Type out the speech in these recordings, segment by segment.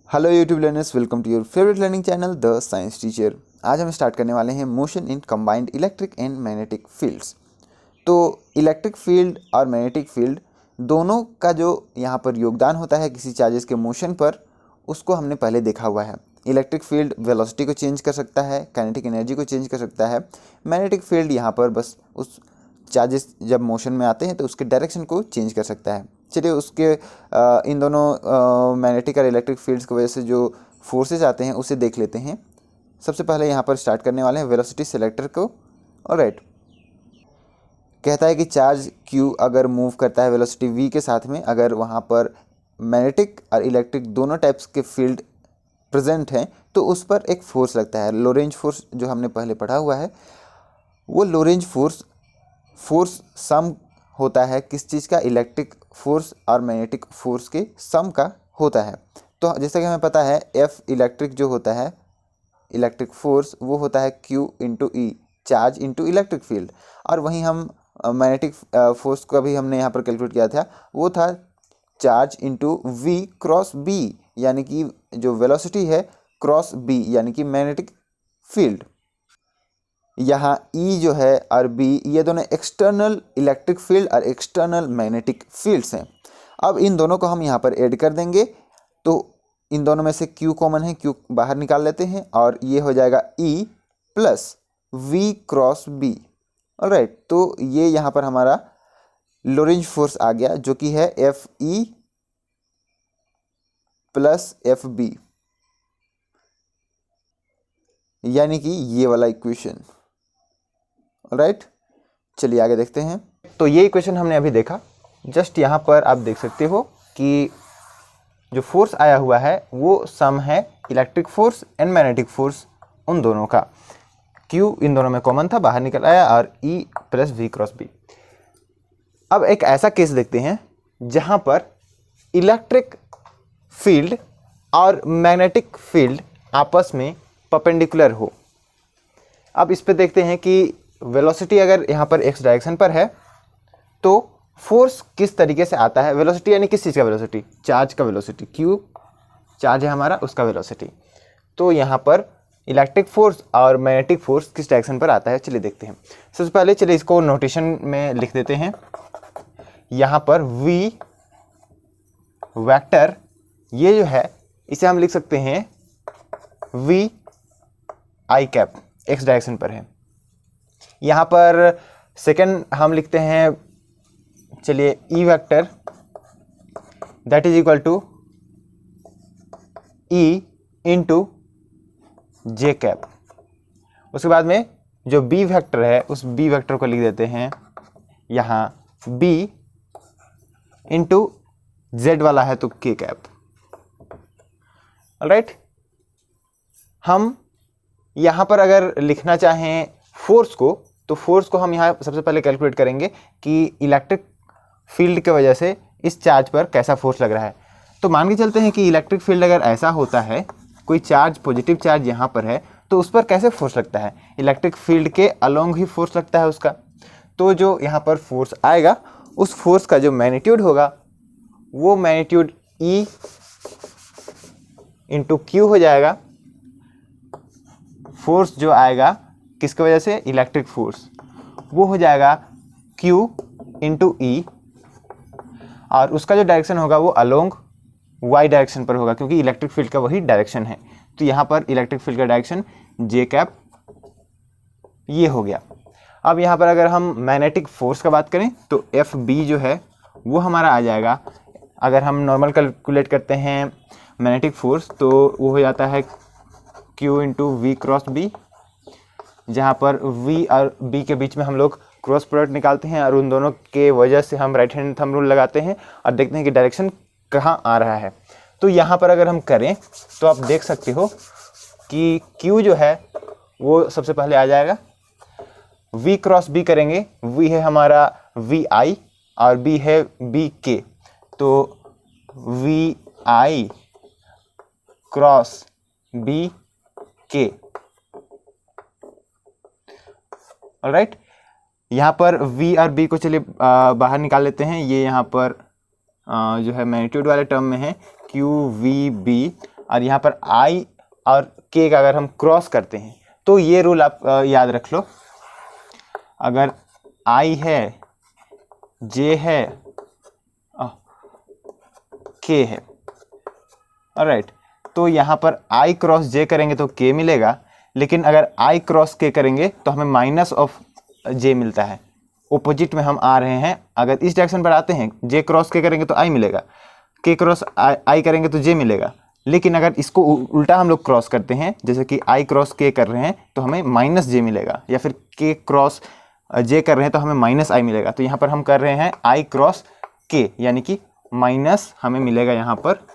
Hello YouTube learners, welcome to your favourite learning channel the science teacher. आज हम start करने वाले हैं motion in combined electric and magnetic fields. तो electric field और magnetic field दोनों का जो यहाँ पर योगदान होता है किसी चार्जेस के मोशन पर, उसको हमने पहले देखा हुआ है। इलेक्ट्रिक फील्ड वेलोसिटी को चेंज कर सकता है, काइनेटिक एनर्जी को चेंज कर सकता है। मैग्नेटिक फील्ड यहाँ पर बस उस चार्जेस जब मोशन में आते हैं तो उसके डायरेक्शन को चेंज कर सकता है। चलिए उसके इन दोनों मैग्नेटिक और इलेक्ट्रिक फील्ड्स की वजह से जो फोर्सेस आते हैं उसे देख लेते हैं। सबसे पहले यहाँ पर स्टार्ट करने वाले हैं वेलोसिटी सेलेक्टर को। ऑलराइट, कहता है कि चार्ज Q अगर मूव करता है वेलोसिटी v के साथ में, अगर वहाँ पर मैग्नेटिक और इलेक्ट्रिक दोनों टाइप्स के फील्ड प्रेजेंट हैं तो उस पर एक फोर्स लगता है। लोरेंज फोर्स जो हमने पहले पढ़ा हुआ है, वो लोरेंज फोर्स सम होता है किस चीज़ का, इलेक्ट्रिक फोर्स और मैग्नेटिक फोर्स के सम का होता है। तो जैसा कि हमें पता है F इलेक्ट्रिक जो होता है, इलेक्ट्रिक फोर्स वो होता है Q इंटू ई, चार्ज इंटू इलेक्ट्रिक फील्ड। और वहीं हम मैग्नेटिक फोर्स का भी हमने यहाँ पर कैलकुलेट किया था, वो था charge into V cross B, यानी कि जो वेलोसिटी है क्रॉस B यानी कि मैग्नेटिक फील्ड। यहाँ E जो है और B, ये दोनों एक्सटर्नल इलेक्ट्रिक फील्ड और एक्सटर्नल मैग्नेटिक फील्ड्स हैं। अब इन दोनों को हम यहाँ पर ऐड कर देंगे तो इन दोनों में से Q कॉमन है, Q बाहर निकाल लेते हैं और ये हो जाएगा E plus V cross B। Alright, तो ये यहाँ पर हमारा लोरेंज फोर्स आ गया जो कि है FE प्लस FB, यानी कि ये वाला इक्वेशन। राइट, चलिए आगे देखते हैं। तो ये इक्वेशन हमने अभी देखा। जस्ट यहाँ पर आप देख सकते हो कि जो फोर्स आया हुआ है वो सम है electric force and magnetic force उन दोनों का। Q इन दोनों में कॉमन था, बाहर निकल आया, और E plus V cross B। अब एक ऐसा केस देखते हैं जहाँ पर इलेक्ट्रिक फील्ड और मैग्नेटिक फील्ड आपस में परपेंडिकुलर हो। अब इस पे देखते हैं कि वेलोसिटी अगर यहाँ पर x डायरेक्शन पर है तो फोर्स किस तरीके से आता है। वेलोसिटी यानी किस चीज़ का वेलोसिटी, चार्ज का वेलोसिटी, Q चार्ज है हमारा, उसका वेलोसिटी। तो यहाँ पर इलेक्ट्रिक फोर्स और मैग्नेटिक फोर्स किस डायरेक्शन पर आता है, चलिए देखते हैं। सबसे पहले चलिए इसको नोटेशन में लिख देते हैं। यहाँ पर V वेक्टर ये जो है इसे हम लिख सकते हैं V आई कैप, x डायरेक्शन पर है। यहाँ पर सेकंड हम लिखते हैं, चलिए E vector that is equal to E into J cap. उसके बाद में जो B वेक्टर है उस B वेक्टर को लिख देते हैं यहाँ B इंटू Z वाला है तो K कैप। ऑलराइट, हम यहाँ पर अगर लिखना चाहें फोर्स को, तो फोर्स को हम यहाँ सबसे पहले कैलकुलेट करेंगे कि इलेक्ट्रिक फील्ड के वजह से इस चार्ज पर कैसा फोर्स लग रहा है। तो मान के चलते हैं कि इलेक्ट्रिक फील्ड अगर ऐसा होता है, कोई चार्ज पॉजिटिव चार्ज यहाँ पर है, तो उस पर कैसे फोर्स लगता है, इलेक्ट्रिक फील्ड के अलोंग ही फोर्स लगता है उसका। तो जो यहाँ पर फोर्स आएगा उस फोर्स का जो मैग्नीट्यूड होगा वो मैग्नीट्यूड E इंटू Q हो जाएगा। फोर्स जो आएगा किसकी वजह से, इलेक्ट्रिक फोर्स, वो हो जाएगा Q इंटू E, और उसका जो डायरेक्शन होगा वो अलोंग Y डायरेक्शन पर होगा क्योंकि इलेक्ट्रिक फील्ड का वही डायरेक्शन है। तो यहाँ पर इलेक्ट्रिक फील्ड का डायरेक्शन J कैप ये हो गया। अब यहाँ पर अगर हम मैग्नेटिक फोर्स का बात करें तो FB जो है वो हमारा आ जाएगा। अगर हम नॉर्मल कैलकुलेट करते हैं मैग्नेटिक फोर्स तो वो हो जाता है Q into V cross B, जहाँ पर V और B के बीच में हम लोग क्रॉस प्रोडक्ट निकालते हैं और उन दोनों के वजह से हम राइट हैंड थंब रूल लगाते हैं और देखते हैं कि डायरेक्शन कहाँ आ रहा है। तो यहाँ पर अगर हम करें तो आप देख सकते हो कि Q जो है वो सबसे पहले आ जाएगा। V क्रॉस B करेंगे, V है हमारा VI और B है BK, तो VI क्रॉस BK। ऑलराइट, यहाँ पर V और B को चलिए बाहर निकाल लेते हैं। ये यहाँ पर जो है मैग्नीट्यूड वाले टर्म में है QVB और यहाँ पर I और K का अगर हम क्रॉस करते हैं तो ये रूल आप याद रख लो, अगर I है, J है, K है, ऑलराइट, तो यहाँ पर I क्रॉस J करेंगे तो K मिलेगा, लेकिन अगर I क्रॉस K करेंगे तो हमें माइनस ऑफ J मिलता है। ओपोजिट में हम आ रहे हैं, अगर इस डायरेक्शन पर आते हैं J क्रॉस K करेंगे तो I मिलेगा, K क्रॉस I करेंगे तो J मिलेगा, लेकिन अगर इसको उल्टा हम लोग क्रॉस करते हैं, जैसे कि I क्रॉस K कर रहे हैं तो हमें माइनस J मिलेगा, या फिर K क्रॉस J कर रहे हैं तो हमें माइनस I मिलेगा। तो यहाँ पर हम कर रहे हैं I क्रॉस K, यानी कि माइनस हमें मिलेगा यहाँ पर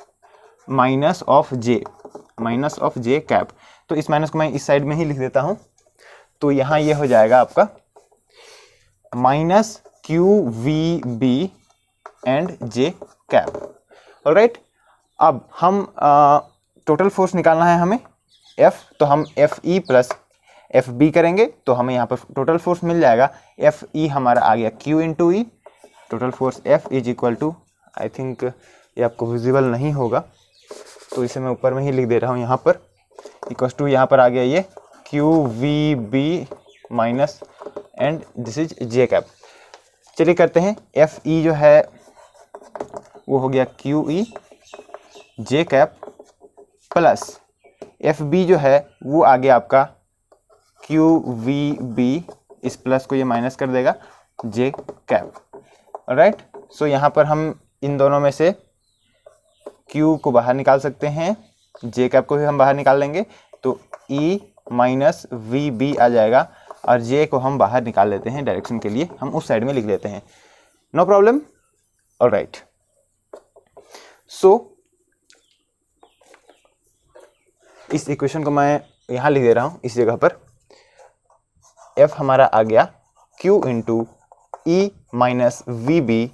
माइनस ऑफ J कैप। तो इस माइनस को मैं इस साइड में ही लिख देता हूँ, तो यहाँ ये हो जाएगा आपका minus QVB and J cap. Alright, अब हम टोटल फोर्स निकालना है हमें F, तो हम FE प्लस FB करेंगे तो हमें यहाँ पर टोटल फोर्स मिल जाएगा। FE हमारा आ गया Q into E, total force F is equal to, I think ये आपको विजिबल नहीं होगा तो इसे मैं ऊपर में ही लिख दे रहा हूँ यहाँ पर, इक्वल टू यहाँ पर आ गया ये QVB minus and this is J cap. चलिए करते हैं, FE जो है वो हो गया QE J cap plus FB जो है वो आ गया आपका QVB, इस प्लस को ये माइनस कर देगा J कैप। ऑलराइट, सो यहाँ पर हम इन दोनों में से Q को बाहर निकाल सकते हैं, J कैप को भी हम बाहर निकाल लेंगे, तो E माइनस VB आ जाएगा, और J को हम बाहर निकाल लेते हैं डायरेक्शन के लिए, हम उस साइड में लिख लेते हैं, नो प्रॉब्लम। ऑलराइट, सो इस इक्वेशन को मैं यहाँ लिख दे रहा हूँ इस जगह पर, F हमारा आ गया Q into E minus VB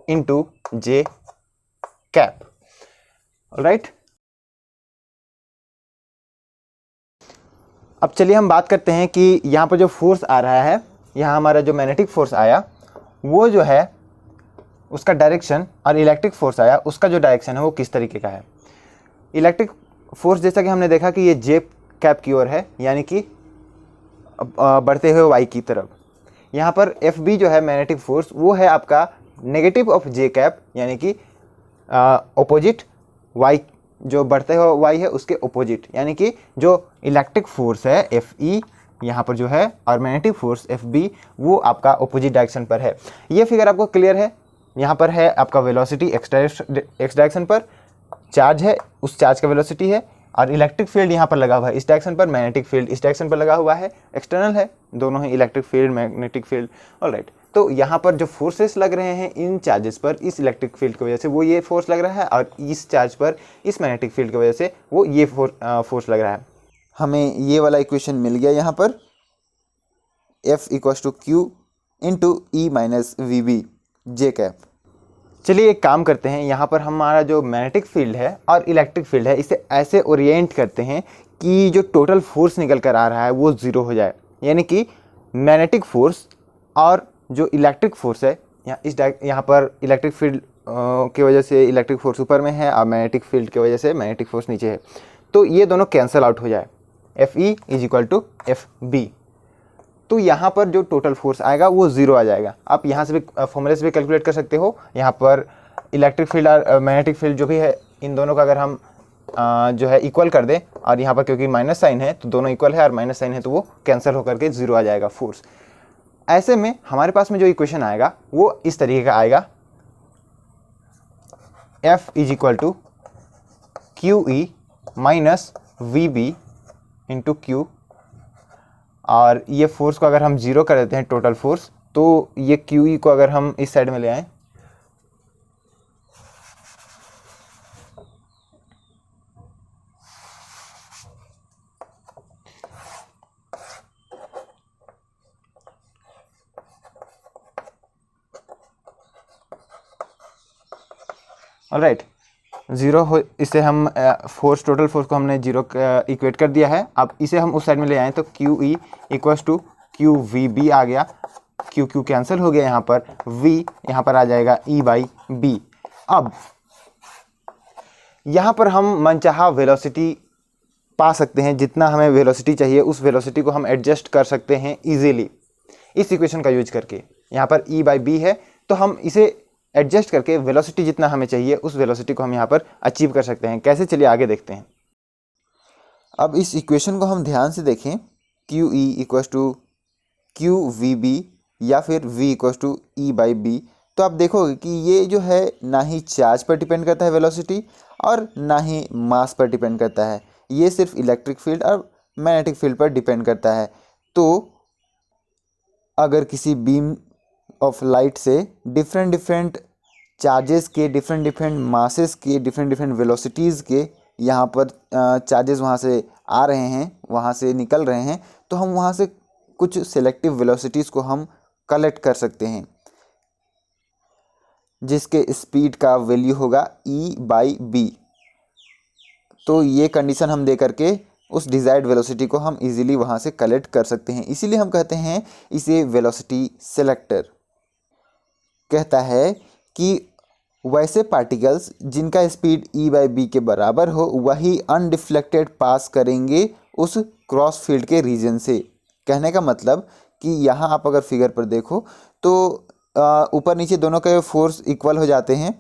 into J cap. Alright, अब चलिए हम बात करते हैं कि यहाँ पर जो फोर्स आ रहा है, यहाँ हमारा जो मैग्नेटिक फोर्स आया वो जो है उसका डायरेक्शन, और इलेक्ट्रिक फोर्स आया उसका जो डायरेक्शन है वो किस तरीके का है। इलेक्ट्रिक फोर्स जैसा कि हमने देखा कि ये J कैप की ओर है, यानी कि बढ़ते हुए Y की तरफ। यहाँ पर FB जो है मैग्नेटिक फोर्स वो है आपका नेगेटिव ऑफ J कैप, यानी कि ऑपोजिट Y, जो बढ़ते हुए Y है उसके ऑपोजिट, यानी कि जो इलेक्ट्रिक फोर्स है FE यहाँ पर जो है, और मैग्नेटिक फोर्स FB वो आपका ऑपोजिट डायरेक्शन पर है। ये फिगर आपको क्लियर है, यहाँ पर है आपका वेलोसिटी एक्स डायरेक्शन पर, चार्ज है उस चार्ज का वेलोसिटी है, और इलेक्ट्रिक फील्ड यहाँ पर लगा हुआ है इस डायरेक्शन पर, मैग्नेटिक फील्ड इस डायरेक्शन पर लगा हुआ है, एक्सटर्नल है, दोनों ही electric field magnetic field. Alright, तो यहाँ पर जो फोर्सेस लग रहे हैं इन चार्जेस पर इस इलेक्ट्रिक फील्ड की वजह से वो ये फोर्स लग रहा है, और इस चार्ज पर इस मैग्नेटिक फील्ड की वजह से वो ये फोर्स लग रहा है। हमें ये वाला इक्वेशन मिल गया यहाँ पर, F equals to Q into E minus VB J cap. चलिए एक काम करते हैं, यहाँ पर हमारा जो मैग्नेटिक फील्ड है और इलेक्ट्रिक फील्ड है इसे ऐसे ओरिएंट करते हैं कि जो टोटल फोर्स निकल कर आ रहा है वो ज़ीरो हो जाए, यानी कि मैग्नेटिक फोर्स और जो इलेक्ट्रिक फोर्स है, यहाँ पर इलेक्ट्रिक फील्ड की वजह से इलेक्ट्रिक फोर्स ऊपर में है और मैग्नेटिक फील्ड की वजह से मैग्नेटिक फोर्स नीचे है, तो ये दोनों कैंसिल आउट हो जाए, FE is equal to FB। तो यहाँ पर जो टोटल फोर्स आएगा वो ज़ीरो आ जाएगा। आप यहाँ से भी फॉर्मूले से भी कैलकुलेट कर सकते हो। यहाँ पर इलेक्ट्रिक फील्ड और मैग्नेटिक फील्ड जो भी है इन दोनों का अगर हम जो है इक्वल कर दें, और यहाँ पर क्योंकि माइनस साइन है तो दोनों इक्वल है और माइनस साइन है तो वो कैंसिल होकर के ज़ीरो आ जाएगा फोर्स। ऐसे में हमारे पास में जो इक्वेशन आएगा वो इस तरीके का आएगा, F is equal to QE minus VB into Q, और ये फोर्स को अगर हम जीरो कर देते हैं टोटल फोर्स, तो ये QE को अगर हम इस साइड में ले आएं ऑलराइट, ज़ीरो हो, इसे हम फोर्स टोटल फोर्स को हमने जीरो इक्वेट कर दिया है। अब इसे हम उस साइड में ले आएँ तो QE इक्वल्स टू QVB आ गया, QQ कैंसिल हो गया, यहाँ पर V यहाँ पर आ जाएगा E बाई B। अब यहाँ पर हम मनचाहा वेलोसिटी पा सकते हैं, जितना हमें वेलोसिटी चाहिए उस वेलोसिटी को हम एडजस्ट कर सकते हैं इजीली इस इक्वेशन का यूज करके। यहाँ पर E/B है तो हम इसे एडजस्ट करके वेलोसिटी जितना हमें चाहिए उस वेलोसिटी को हम यहाँ पर अचीव कर सकते हैं। कैसे, चलिए आगे देखते हैं। अब इस इक्वेशन को हम ध्यान से देखें, QE = QVB या फिर V = E/B, तो आप देखोगे कि ये जो है ना ही चार्ज पर डिपेंड करता है वेलोसिटी और ना ही मास पर डिपेंड करता है, ये सिर्फ इलेक्ट्रिक फील्ड और मैग्नेटिक फील्ड पर डिपेंड करता है। तो अगर किसी बीम ऑफ लाइट से डिफरेंट चार्जेस के, डिफरेंट मासेस के, डिफरेंट वेलोसिटीज़ के यहाँ पर चार्जेस वहाँ से आ रहे हैं, वहाँ से निकल रहे हैं, तो हम वहाँ से कुछ सेलेक्टिव वेलोसिटीज़ को हम कलेक्ट कर सकते हैं, जिसके स्पीड का वैल्यू होगा E/B। तो ये कंडीशन हम दे करके उस डिज़ायर्ड वेलोसिटी को हम इजीली वहाँ से कलेक्ट कर सकते हैं। इसीलिए हम कहते हैं इसे वेलोसिटी सेलेक्टर। कहता है कि वैसे पार्टिकल्स जिनका स्पीड E/B के बराबर हो वही अनडिफ्लेक्टेड पास करेंगे उस क्रॉस फील्ड के रीजन से। कहने का मतलब कि यहाँ आप अगर फिगर पर देखो तो ऊपर नीचे दोनों के फोर्स इक्वल हो जाते हैं,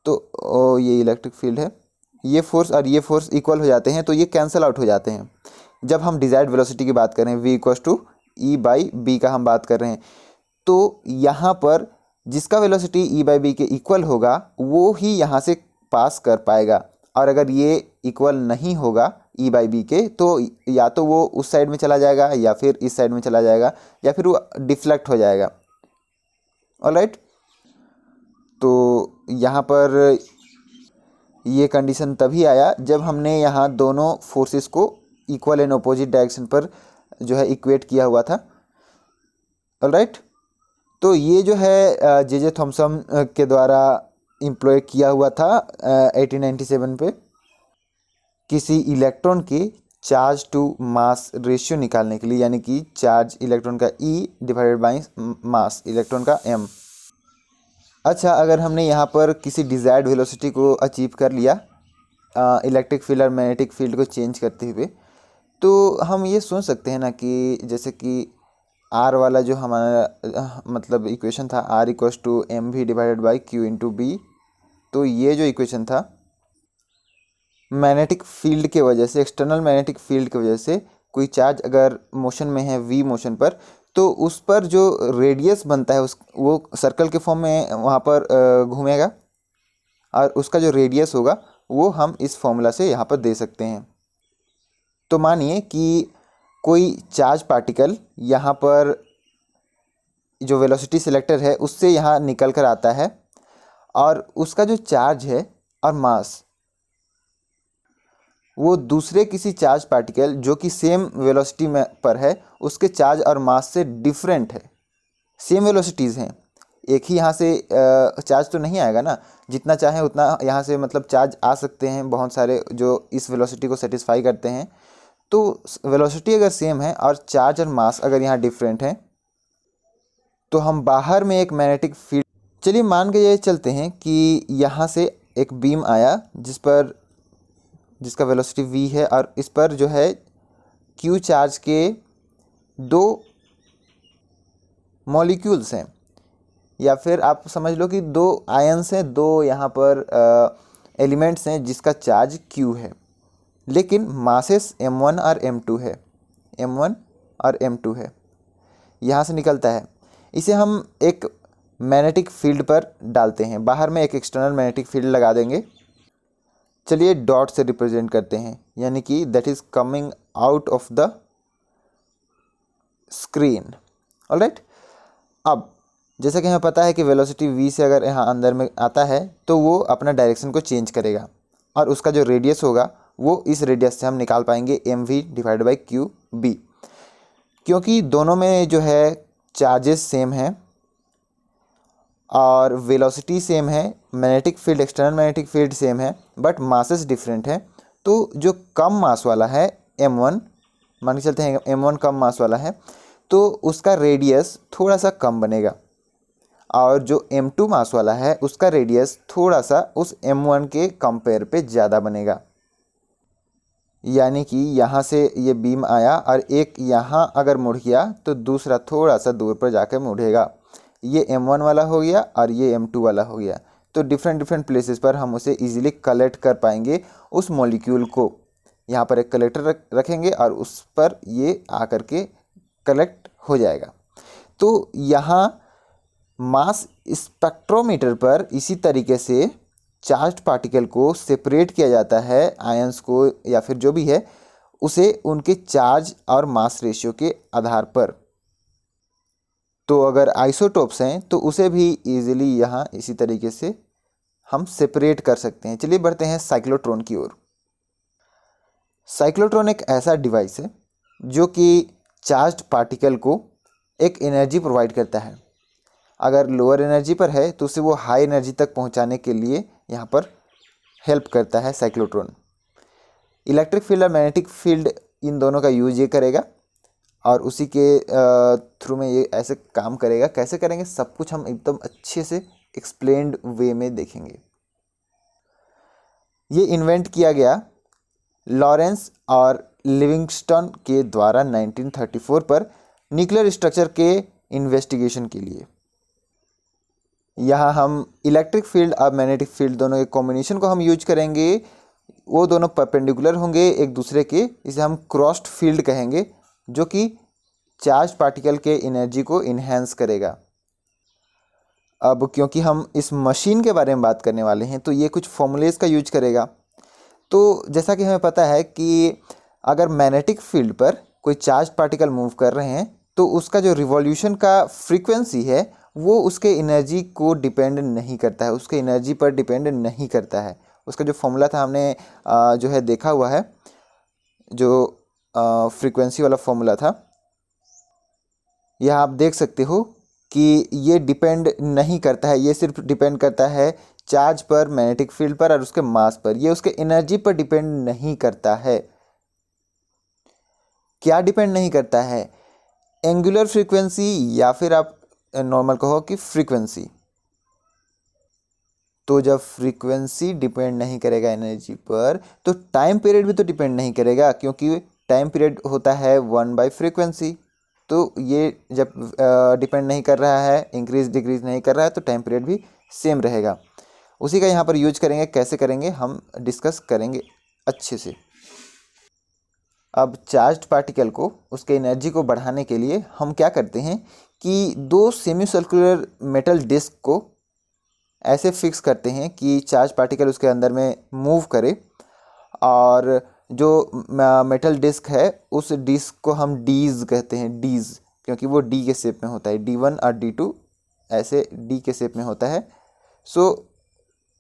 तो ये इलेक्ट्रिक फील्ड है, ये फोर्स और ये फोर्स इक्वल हो जाते हैं, तो ये कैंसिल आउट हो जाते हैं। जब हम डिज़ायर्ड वेलोसिटी की बात करें, V = E/B का हम बात कर रहे हैं, तो यहाँ पर जिसका वेलोसिटी E/B के इक्वल होगा वो ही यहाँ से पास कर पाएगा, और अगर ये इक्वल नहीं होगा E/B के तो या तो वो उस साइड में चला जाएगा या फिर इस साइड में चला जाएगा या फिर वो डिफ्लेक्ट हो जाएगा। ऑलराइट, तो यहाँ पर ये कंडीशन तभी आया जब हमने यहाँ दोनों फोर्सेस को इक्वल एंड अपोजिट डायरेक्शन पर जो है इक्वेट किया हुआ था। ऑलराइट, तो ये जो है जे थॉमसन के द्वारा एम्प्लॉय किया हुआ था 1897 पे, किसी इलेक्ट्रॉन के चार्ज टू मास रेशियो निकालने के लिए, यानी कि चार्ज इलेक्ट्रॉन का E/बाई मास इलेक्ट्रॉन का M। अच्छा, अगर हमने यहाँ पर किसी डिज़ायर्ड वेलोसिटी को अचीव कर लिया इलेक्ट्रिक फील्ड और मैग्नेटिक फील्ड को चेंज करते हुए, तो हम ये सोच सकते हैं ना कि जैसे कि R वाला जो हमारा मतलब इक्वेशन था, R = mv/q/b, तो ये जो इक्वेशन था मैग्नेटिक फील्ड के वजह से, एक्सटर्नल मैग्नेटिक फील्ड की वजह से कोई चार्ज अगर मोशन में है v मोशन पर, तो उस पर जो रेडियस बनता है वो सर्कल के फॉर्म में वहाँ पर घूमेगा, और उसका जो रेडियस होगा वो हम इस फॉर्मूला से यहाँ पर दे सकते हैं। तो मानिए कि कोई चार्ज पार्टिकल यहाँ पर जो वेलोसिटी सिलेक्टर है उससे यहाँ निकल कर आता है, और उसका जो चार्ज है और मास वो दूसरे किसी चार्ज पार्टिकल जो कि सेम वेलोसिटी में पर है उसके चार्ज और मास से डिफरेंट है। सेम वेलोसिटीज़ हैं, एक ही यहाँ से चार्ज तो नहीं आएगा ना, जितना चाहे उतना यहाँ से मतलब चार्ज आ सकते हैं बहुत सारे जो इस वेलोसिटी को सेटिस्फाई करते हैं। तो वेलोसिटी अगर सेम है और चार्ज और मास अगर यहाँ डिफरेंट है, तो हम बाहर में एक मैग्नेटिक फील्ड, चलिए मान के ये चलते हैं कि यहाँ से एक बीम आया जिसका वेलोसिटी v है, और इस पर जो है q चार्ज के 2 मॉलिक्यूल्स हैं, या फिर आप समझ लो कि 2 आयन्स हैं, 2 यहाँ पर एलिमेंट्स हैं जिसका चार्ज q है, लेकिन मासेस m1 और m2 है, m1 और m2 है, यहाँ से निकलता है। इसे हम एक मैग्नेटिक फील्ड पर डालते हैं, बाहर में एक एक्सटर्नल मैग्नेटिक फील्ड लगा देंगे। चलिए डॉट से रिप्रेजेंट करते हैं, यानी कि that is coming out of the screen. Alright, अब जैसा कि हमें पता है कि वेलोसिटी v से अगर यहाँ अंदर में आता है तो वो अपना डायरेक्शन को चेंज करेगा, और उसका जो रेडियस होगा वो इस रेडियस से हम निकाल पाएंगे mv/qb, क्योंकि दोनों में जो है चार्जेस सेम हैं और वेलोसिटी सेम है, magnetic field, external magnetic field same है, बट मासेस डिफरेंट है। तो जो कम मास वाला है m1, मान के चलते हैं m1 कम मास वाला है, तो उसका रेडियस थोड़ा सा कम बनेगा, और जो M2 मास वाला है उसका रेडियस थोड़ा सा उस M1 के कंपेयर पे ज़्यादा बनेगा। यानी कि यहाँ से ये बीम आया और एक यहाँ अगर मुड़ गया तो दूसरा थोड़ा सा दूर पर जाकर मुड़ेगा। ये M1 वाला हो गया और ये M2 वाला हो गया। तो डिफरेंट प्लेसेस पर हम उसे इजीली कलेक्ट कर पाएंगे उस मॉलिक्यूल को। यहाँ पर एक कलेक्टर रखेंगे और उस पर ये आकर के कलेक्ट हो जाएगा। तो यहाँ मास स्पेक्ट्रोमीटर पर इसी तरीके से चार्ज पार्टिकल को सेपरेट किया जाता है, आयंस को या फिर जो भी है उसे उनके चार्ज और मास रेशियो के आधार पर। तो अगर आइसोटोप्स हैं तो उसे भी इजीली यहाँ इसी तरीके से हम सेपरेट कर सकते हैं। चलिए बढ़ते हैं साइक्लोट्रॉन की ओर। साइक्लोट्रॉन एक ऐसा डिवाइस है जो कि चार्ज्ड पार्टिकल को एक एनर्जी प्रोवाइड करता है। अगर लोअर एनर्जी पर है तो उसे वो हाई एनर्जी तक पहुंचाने के लिए यहाँ पर हेल्प करता है साइक्लोट्रॉन। इलेक्ट्रिक फील्ड और मैग्नेटिक फील्ड इन दोनों का यूज ये करेगा और उसी के थ्रू में ये ऐसे काम करेगा। कैसे करेंगे सब कुछ हम एकदम अच्छे से एक्सप्लेन्ड वे में देखेंगे। ये इन्वेंट किया गया लॉरेंस और लिविंगस्टन के द्वारा 1934 पर न्यूक्लियर स्ट्रक्चर के इन्वेस्टिगेशन के लिए। यहाँ हम इलेक्ट्रिक फील्ड और मैग्नेटिक फील्ड दोनों के कॉम्बिनेशन को हम यूज करेंगे। वो दोनों परपेंडिकुलर होंगे एक दूसरे के, इसे हम क्रॉस्ड फील्ड कहेंगे, जो कि चार्ज पार्टिकल के एनर्जी को इन्हेंस करेगा। अब क्योंकि हम इस मशीन के बारे में बात करने वाले हैं तो ये कुछ फॉर्मूलेज का यूज करेगा। तो जैसा कि हमें पता है कि अगर मैग्नेटिक फील्ड पर कोई चार्ज पार्टिकल मूव कर रहे हैं तो उसका जो रिवॉल्यूशन का फ्रीक्वेंसी है वो उसके एनर्जी को डिपेंड नहीं करता है, उसके एनर्जी पर डिपेंड नहीं करता है। उसका जो फॉर्मूला था हमने जो है देखा हुआ है, जो फ्रीक्वेंसी वाला फॉर्मूला था, यह आप देख सकते हो कि ये डिपेंड नहीं करता है, ये सिर्फ डिपेंड करता है चार्ज पर, मैग्नेटिक फील्ड पर और उसके मास पर। ये उसके एनर्जी पर डिपेंड नहीं करता है। क्या डिपेंड नहीं करता है? एंगुलर फ्रीक्वेंसी या फिर आप नॉर्मल कहो कि फ्रीक्वेंसी। तो जब फ्रीक्वेंसी डिपेंड नहीं करेगा एनर्जी पर तो टाइम पीरियड भी तो डिपेंड नहीं करेगा, क्योंकि टाइम पीरियड होता है 1/फ्रीक्वेंसी। तो ये जब डिपेंड नहीं कर रहा है, इंक्रीज डिक्रीज नहीं कर रहा है, तो टाइम पीरियड भी सेम रहेगा। उसी का यहाँ पर यूज करेंगे। कैसे करेंगे हम डिस्कस करेंगे अच्छे से। अब चार्ज्ड पार्टिकल को उसके एनर्जी को बढ़ाने के लिए हम क्या करते हैं कि दो सेमी सर्कुलर मेटल डिस्क को ऐसे फिक्स करते हैं कि चार्ज पार्टिकल उसके अंदर में मूव करे, और जो मेटल डिस्क है उस डिस्क को हम डीज कहते हैं, डीज, क्योंकि वो डी के शेप में होता है। D1 और D2 ऐसे डी के शेप में होता है। सो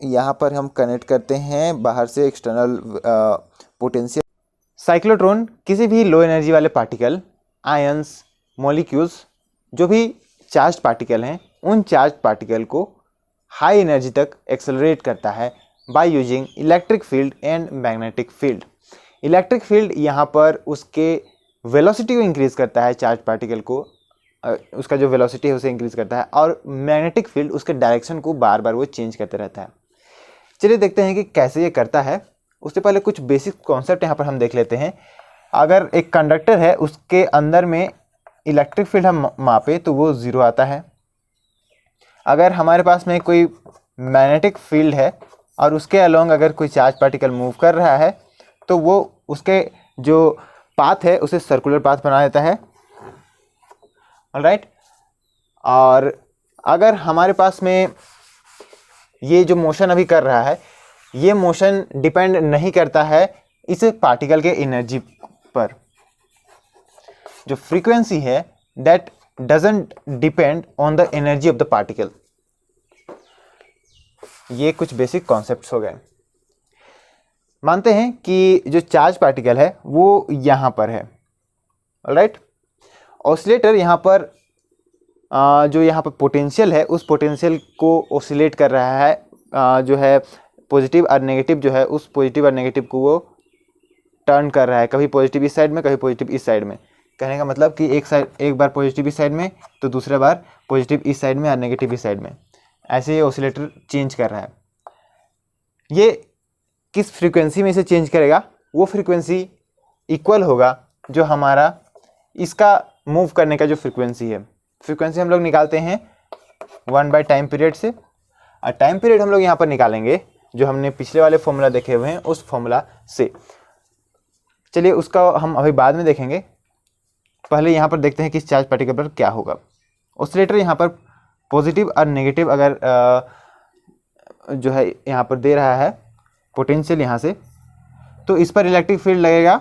यहाँ पर हम कनेक्ट करते हैं बाहर से एक्सटर्नल पोटेंशियल। साइक्लोट्रॉन किसी भी लो एनर्जी वाले पार्टिकल, आयंस, मॉलिक्यूल्स, जो भी चार्ज पार्टिकल हैं, उन चार्ज पार्टिकल को हाई एनर्जी तक एक्सेलरेट करता है by using electric field and magnetic field. Electric field यहाँ पर उसके वेलोसिटी को इंक्रीज़ करता है, चार्ज पार्टिकल को उसका जो वेलोसिटी है उसे इंक्रीज़ करता है, और मैग्नेटिक फील्ड उसके डायरेक्शन को बार बार वो चेंज करते रहता है। चलिए देखते हैं कि कैसे ये करता है। उससे पहले कुछ बेसिक कॉन्सेप्ट यहाँ पर हम देख लेते हैं। अगर एक कंडक्टर है उसके अंदर में इलेक्ट्रिक फील्ड हम मापे तो वो 0 आता है। अगर हमारे पास में कोई मैग्नेटिक फील्ड है और उसके अलोंग अगर कोई चार्ज पार्टिकल मूव कर रहा है तो वो उसके जो पाथ है उसे सर्कुलर पाथ बना देता है। ऑलराइट। और अगर हमारे पास में ये जो मोशन अभी कर रहा है, ये मोशन डिपेंड नहीं करता है इस पार्टिकल के एनर्जी पर। जो फ्रीक्वेंसी है that doesn't depend on the energy of the particle. ये कुछ बेसिक कॉन्सेप्ट्स हो गए। मानते हैं कि जो चार्ज पार्टिकल है वो यहाँ पर है। ऑलराइट। ऑसिलेटर यहाँ पर जो यहाँ पर पोटेंशियल है उस पोटेंशियल को ऑसिलेट कर रहा है, जो है पॉजिटिव और नेगेटिव, जो है उस पॉजिटिव और नेगेटिव को वो टर्न कर रहा है, कभी पॉजिटिव इस साइड में कभी पॉजिटिव इस साइड में। कहने का मतलब कि एक बार पॉजिटिव इस साइड में तो दूसरा बार पॉजिटिव इस साइड में और नेगेटिव इस साइड में, ऐसे ये ऑसिलेटर चेंज कर रहा है। ये किस फ्रीक्वेंसी में इसे चेंज करेगा, वो फ्रीक्वेंसी इक्वल होगा जो हमारा इसका मूव करने का जो फ्रीक्वेंसी है। फ्रीक्वेंसी हम लोग निकालते हैं 1/टाइम पीरियड से, और टाइम पीरियड हम लोग यहाँ पर निकालेंगे जो हमने पिछले वाले फॉर्मूला देखे हुए हैं उस फॉर्मूला से। चलिए उसका हम अभी बाद में देखेंगे, पहले यहाँ पर देखते हैं कि इस चार्ज पार्टिकल पर क्या होगा। ऑसिलेटर यहाँ पर पॉजिटिव और नेगेटिव अगर जो है यहाँ पर दे रहा है पोटेंशियल यहाँ से, तो इस पर इलेक्ट्रिक फील्ड लगेगा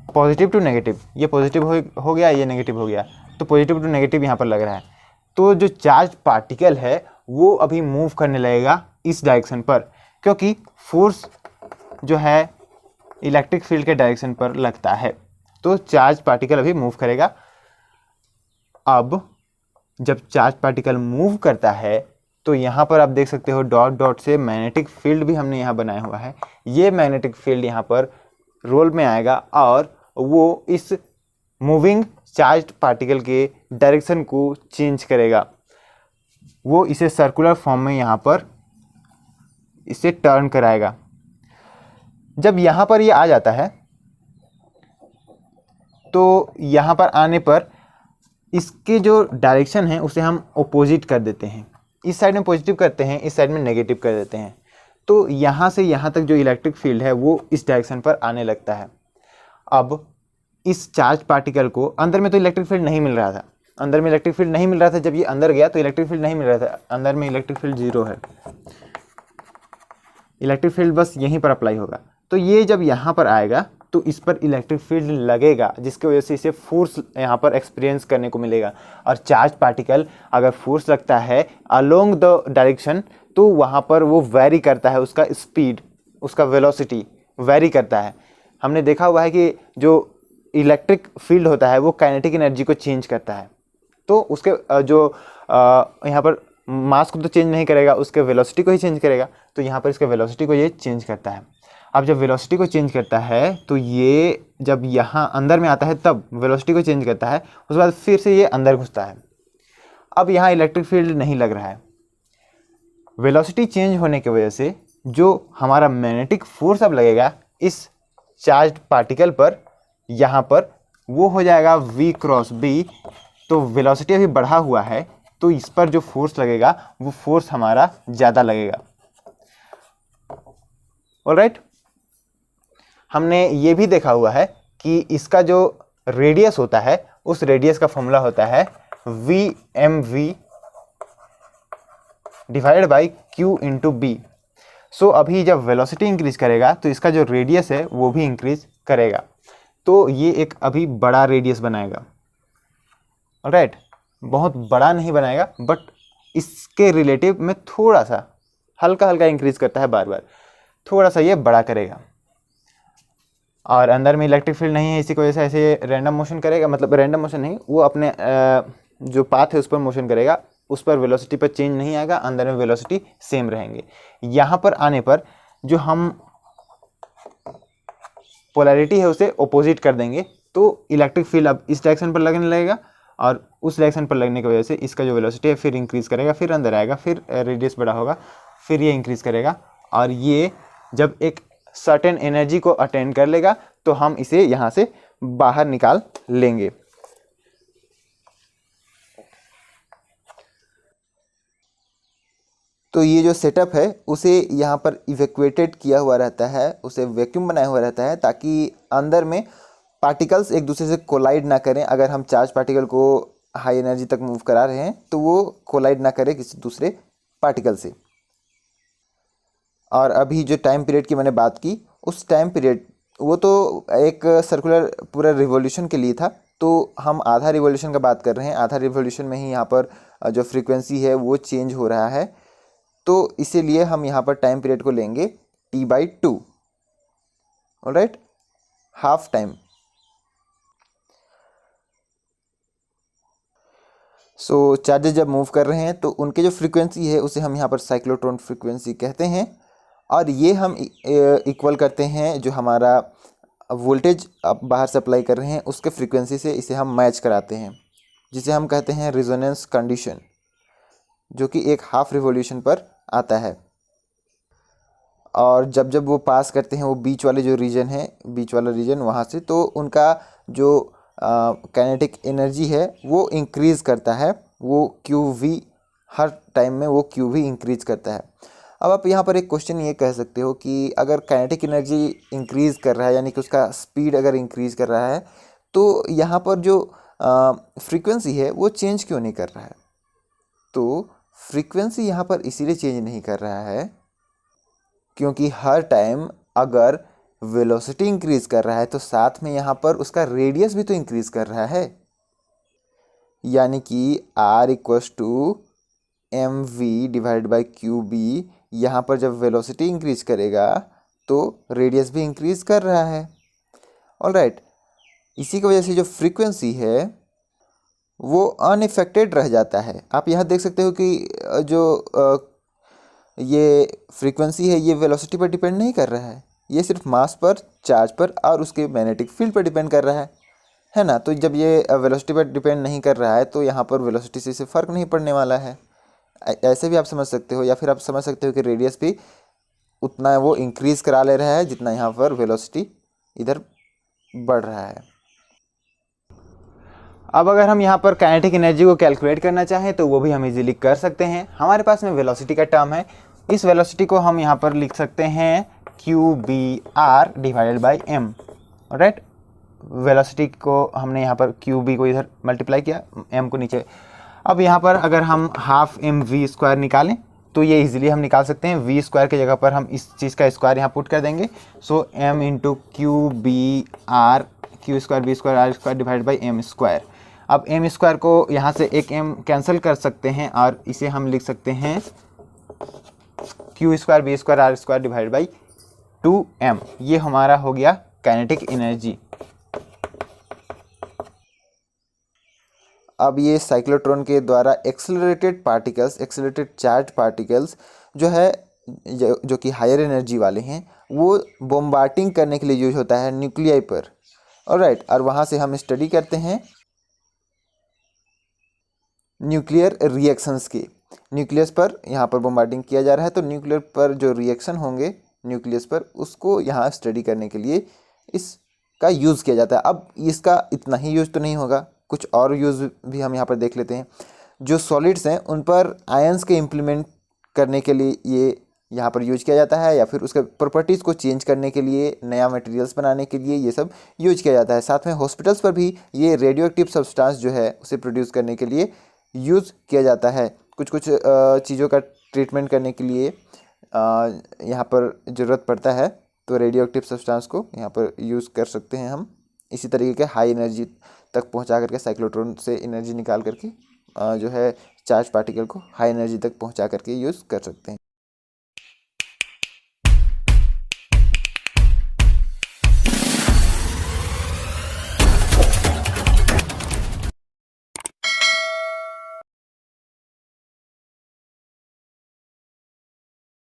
पॉजिटिव टू नेगेटिव। ये पॉजिटिव हो गया, ये नेगेटिव हो गया, तो पॉजिटिव टू नेगेटिव यहाँ पर लग रहा है। तो जो चार्ज पार्टिकल है वो अभी मूव करने लगेगा इस डायरेक्शन पर, क्योंकि फोर्स जो है इलेक्ट्रिक फील्ड के डायरेक्शन पर लगता है। तो चार्ज पार्टिकल अभी मूव करेगा। अब जब चार्ज पार्टिकल मूव करता है तो यहाँ पर आप देख सकते हो डॉट डॉट से मैग्नेटिक फील्ड भी हमने यहाँ बनाया हुआ है। ये मैग्नेटिक फील्ड यहाँ पर रोल में आएगा और वो इस मूविंग चार्ज पार्टिकल के डायरेक्शन को चेंज करेगा। वो इसे सर्कुलर फॉर्म में यहाँ पर इसे टर्न कराएगा। जब यहाँ पर ये आ जाता है तो यहाँ पर आने पर इसके जो डायरेक्शन है उसे हम अपोजिट कर देते हैं। इस साइड में पॉजिटिव करते हैं, इस साइड में नेगेटिव कर देते हैं। तो यहाँ से यहाँ तक जो इलेक्ट्रिक फील्ड है वो इस डायरेक्शन पर आने लगता है। अब इस चार्ज पार्टिकल को अंदर में तो इलेक्ट्रिक फील्ड नहीं मिल रहा था, अंदर में इलेक्ट्रिक फील्ड नहीं मिल रहा था। जब ये अंदर गया तो इलेक्ट्रिक फील्ड नहीं मिल रहा था, अंदर में इलेक्ट्रिक फील्ड 0 है। इलेक्ट्रिक फील्ड बस यहीं पर अप्लाई होगा। तो ये जब यहाँ पर आएगा तो इस पर इलेक्ट्रिक फील्ड लगेगा, जिसकी वजह से इसे फोर्स यहाँ पर एक्सपीरियंस करने को मिलेगा। और चार्ज पार्टिकल अगर फोर्स लगता है अलोंग द डायरेक्शन तो वहाँ पर वो वेरी करता है, उसका स्पीड, उसका वेलोसिटी वेरी करता है। हमने देखा हुआ है कि जो इलेक्ट्रिक फील्ड होता है वो काइनेटिक एनर्जी को चेंज करता है। तो उसके जो यहाँ पर मास को तो चेंज नहीं करेगा, उसके वेलोसिटी को ही चेंज करेगा। तो यहाँ पर इसके वेलोसिटी को ये चेंज करता है। अब जब वेलोसिटी को चेंज करता है तो ये जब यहाँ अंदर में आता है तब वेलोसिटी को चेंज करता है, उसके बाद फिर से ये अंदर घुसता है। अब यहाँ इलेक्ट्रिक फील्ड नहीं लग रहा है। वेलोसिटी चेंज होने की वजह से जो हमारा मैग्नेटिक फोर्स अब लगेगा इस चार्ज पार्टिकल पर, यहाँ पर वो हो जाएगा v क्रॉस b। तो वेलोसिटी अभी बढ़ा हुआ है तो इस पर जो फोर्स लगेगा वो फोर्स हमारा ज़्यादा लगेगा। ऑलराइट, हमने ये भी देखा हुआ है कि इसका जो रेडियस होता है उस रेडियस का फॉर्मूला होता है VMV divided by Q into B। सो अभी जब वेलोसिटी इंक्रीज करेगा तो इसका जो रेडियस है वो भी इंक्रीज करेगा। तो ये एक अभी बड़ा रेडियस बनाएगा। ऑलराइट, बहुत बड़ा नहीं बनाएगा बट इसके रिलेटिव में थोड़ा सा हल्का हल्का इंक्रीज करता है, बार बार थोड़ा सा ये बड़ा करेगा। और अंदर में इलेक्ट्रिक फील्ड नहीं है, इसी की वजह से ऐसे रैंडम मोशन करेगा, मतलब रैंडम मोशन नहीं, वो अपने जो पाथ है उस पर मोशन करेगा, उस पर वेलोसिटी पर चेंज नहीं आएगा, अंदर में वेलोसिटी सेम रहेंगे। यहाँ पर आने पर जो हम पोलैरिटी है उसे अपोजिट कर देंगे तो इलेक्ट्रिक फील्ड अब इस डायरेक्शन पर लगने लगेगा और उस डायरेक्शन पर लगने की वजह से इसका जो वेलोसिटी है फिर इंक्रीज़ करेगा, फिर अंदर आएगा, फिर रेडियस बड़ा होगा, फिर ये इंक्रीज़ करेगा। और ये जब एक सर्टेन एनर्जी को अटेंड कर लेगा तो हम इसे यहाँ से बाहर निकाल लेंगे। तो ये जो सेटअप है उसे यहाँ पर इवैक्यूएटेड किया हुआ रहता है, उसे वैक्यूम बनाया हुआ रहता है ताकि अंदर में पार्टिकल्स एक दूसरे से कोलाइड ना करें। अगर हम चार्ज पार्टिकल को हाई एनर्जी तक मूव करा रहे हैं तो वो कोलाइड ना करे किसी दूसरे पार्टिकल से। और अभी जो टाइम पीरियड की मैंने बात की, उस टाइम पीरियड वो तो एक सर्कुलर पूरा रिवॉल्यूशन के लिए था, तो हम आधा रिवॉल्यूशन का बात कर रहे हैं। आधा रिवॉल्यूशन में ही यहाँ पर जो फ्रीक्वेंसी है वो चेंज हो रहा है, तो इसीलिए हम यहाँ पर टाइम पीरियड को लेंगे T/2। Alright, half time. So charges जब मूव कर रहे हैं तो उनके जो फ्रीक्वेंसी है उसे हम यहाँ पर साइक्लोट्रॉन फ्रीक्वेंसी कहते हैं। और ये हम इक्वल करते हैं जो हमारा वोल्टेज आप बाहर से अप्लाई कर रहे हैं उसके फ्रीक्वेंसी से इसे हम मैच कराते हैं, जिसे हम कहते हैं रिजोनेंस कंडीशन, जो कि एक हाफ रिवॉल्यूशन पर आता है। और जब जब वो पास करते हैं वो बीच वाले जो रीजन है, बीच वाला रीजन वहाँ से, तो उनका जो काइनेटिक एनर्जी है वो इंक्रीज़ करता है, वो क्यू वी हर टाइम में वो क्यू वी इंक्रीज़ करता है। अब आप यहाँ पर एक क्वेश्चन ये कह सकते हो कि अगर काइनेटिक एनर्जी इंक्रीज़ कर रहा है, यानी कि उसका स्पीड अगर इंक्रीज़ कर रहा है, तो यहाँ पर जो फ्रीक्वेंसी है वो चेंज क्यों नहीं कर रहा है? तो फ्रीक्वेंसी यहाँ पर इसीलिए चेंज नहीं कर रहा है क्योंकि हर टाइम अगर वेलोसिटी इंक्रीज कर रहा है तो साथ में यहाँ पर उसका रेडियस भी तो इंक्रीज कर रहा है, यानी कि R equals to M V divide by Q B. यहाँ पर जब वेलोसिटी इंक्रीज करेगा तो रेडियस भी इंक्रीज कर रहा है। ऑलराइट, इसी की वजह से जो फ्रीक्वेंसी है वो अनइफेक्टेड रह जाता है। आप यहाँ देख सकते हो कि जो ये फ्रीक्वेंसी है ये वेलोसिटी पर डिपेंड नहीं कर रहा है, ये सिर्फ मास पर, चार्ज पर और उसके मैग्नेटिक फील्ड पर डिपेंड कर रहा है ना। तो जब ये वेलोसिटी पर डिपेंड नहीं कर रहा है तो यहाँ पर वेलोसिटी से फ़र्क नहीं पड़ने वाला है। ऐसे भी आप समझ सकते हो, या फिर आप समझ सकते हो कि रेडियस भी उतना वो इंक्रीज़ करा ले रहा है जितना यहाँ पर वेलोसिटी इधर बढ़ रहा है। अब अगर हम यहाँ पर काइनेटिक एनर्जी को कैलकुलेट करना चाहें तो वो भी हम इजीली कर सकते हैं। हमारे पास में वेलोसिटी का टर्म है, इस वेलोसिटी को हम यहाँ पर लिख सकते हैं Q B R divided by M. Right, velocity को हमने यहाँ पर क्यू बी को इधर मल्टीप्लाई किया, एम को नीचे। अब यहाँ पर अगर हम हाफ एम वी स्क्वायर निकालें तो ये इजीली हम निकाल सकते हैं। वी स्क्वायर की जगह पर हम इस चीज़ का स्क्वायर यहाँ पुट कर देंगे। So M into Q B R, Q square B square R square divide by M square. अब एम स्क्वायर को यहाँ से एक एम कैंसिल कर सकते हैं और इसे हम लिख सकते हैं Q square B square R square divide by 2m। ये हमारा हो गया काइनेटिक एनर्जी। अब ये साइक्लोट्रॉन के द्वारा accelerated particles, accelerated charge particles जो है, जो कि हायर एनर्जी वाले हैं, वो बॉम्बार्डिंग करने के लिए यूज होता है न्यूक्लियाई पर। ऑलराइट, और वहाँ से हम स्टडी करते हैं न्यूक्लियर रिएक्शंस की। न्यूक्लियस पर यहाँ पर बॉम्बार्डिंग किया जा रहा है, तो न्यूक्लियर पर जो रिएक्शन होंगे न्यूक्लियस पर, उसको यहाँ स्टडी करने के लिए इसका यूज़ किया जाता है। अब इसका इतना ही यूज़ तो नहीं होगा, कुछ और यूज़ भी हम यहाँ पर देख लेते हैं। जो सॉलिड्स हैं उन पर आयंस के इम्प्लीमेंट करने के लिए ये यहाँ पर यूज किया जाता है, या फिर उसके प्रॉपर्टीज़ को चेंज करने के लिए, नया मटेरियल्स बनाने के लिए ये सब यूज किया जाता है। साथ में हॉस्पिटल्स पर भी ये रेडियो एक्टिव सब्सटेंस जो है उसे प्रोड्यूस करने के लिए यूज़ किया जाता है। कुछ कुछ चीज़ों का ट्रीटमेंट करने के लिए यहाँ पर ज़रूरत पड़ता है, तो रेडियो एक्टिव सब्सटेंस को यहाँ पर यूज़ कर सकते हैं हम। इसी तरीके के हाई एनर्जी तक पहुँचा करके, साइक्लोट्रॉन से एनर्जी निकाल करके जो है चार्ज पार्टिकल को हाई एनर्जी तक पहुँचा करके यूज़ कर सकते हैं।